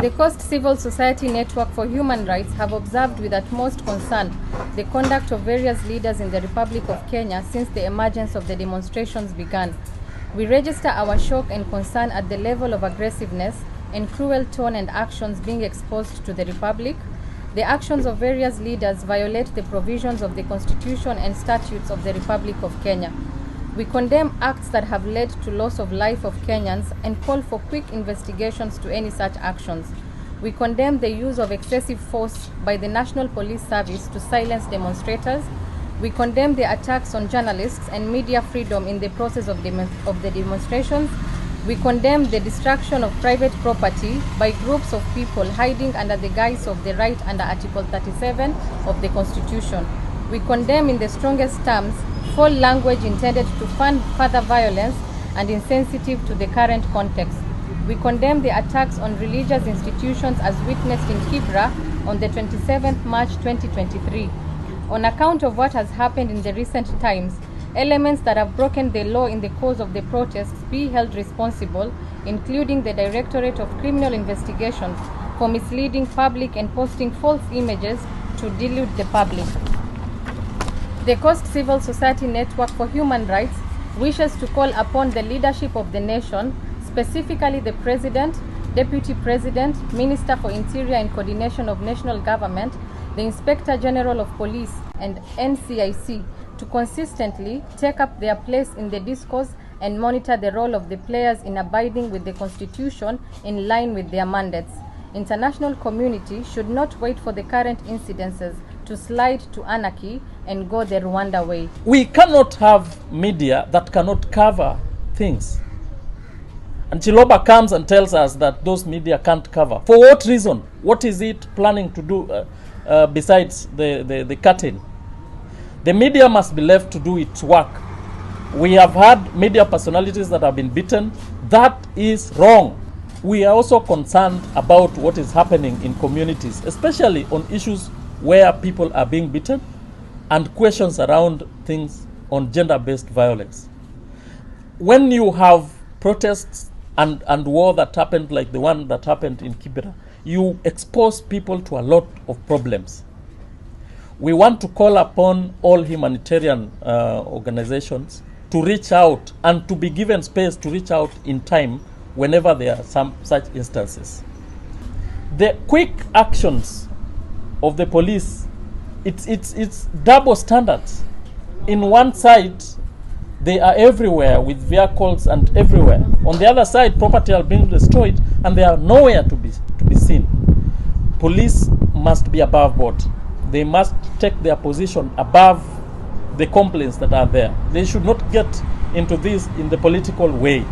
The Coast Civil Society Network for Human Rights have observed with utmost concern the conduct of various leaders in the Republic of Kenya since the emergence of the demonstrations began. We register our shock and concern at the level of aggressiveness and cruel tone and actions being exposed to the Republic. The actions of various leaders violate the provisions of the Constitution and statutes of the Republic of Kenya. We condemn acts that have led to loss of life of Kenyans and call for quick investigations to any such actions. We condemn the use of excessive force by the National Police Service to silence demonstrators. We condemn the attacks on journalists and media freedom in the process of the demonstrations. We condemn the destruction of private property by groups of people hiding under the guise of the right under Article 37 of the Constitution. We condemn in the strongest terms foul language intended to fund further violence and insensitive to the current context. We condemn the attacks on religious institutions as witnessed in Kibra on the 27th March 2023. On account of what has happened in the recent times, elements that have broken the law in the course of the protests be held responsible, including the Directorate of Criminal Investigations for misleading public and posting false images to delude the public. The Coast Civil Society Network for Human Rights wishes to call upon the leadership of the nation, specifically the President, Deputy President, Minister for Interior and Coordination of National Government, the Inspector General of Police, and NCIC to consistently take up their place in the discourse and monitor the role of the players in abiding with the Constitution in line with their mandates. International community should not wait for the current incidences to slide to anarchy and go the Rwanda way. We cannot have media that cannot cover things. And Chiloba comes and tells us that those media can't cover. For what reason? What is it planning to do besides the curtain? The media must be left to do its work. We have had media personalities that have been beaten. That is wrong. We are also concerned about what is happening in communities, especially on issues where people are being beaten and questions around things on gender-based violence. When you have protests and war that happened like the one that happened in Kibera, you expose people to a lot of problems. We want to call upon all humanitarian organizations to reach out and to be given space to reach out in time whenever there are some such instances. The quick actions of the police, it's double standards. In one side, they are everywhere with vehicles and everywhere. On the other side, property are being destroyed and they are nowhere to be seen. Police must be above board. They must take their position above the complaints that are there. They should not get into this in the political way.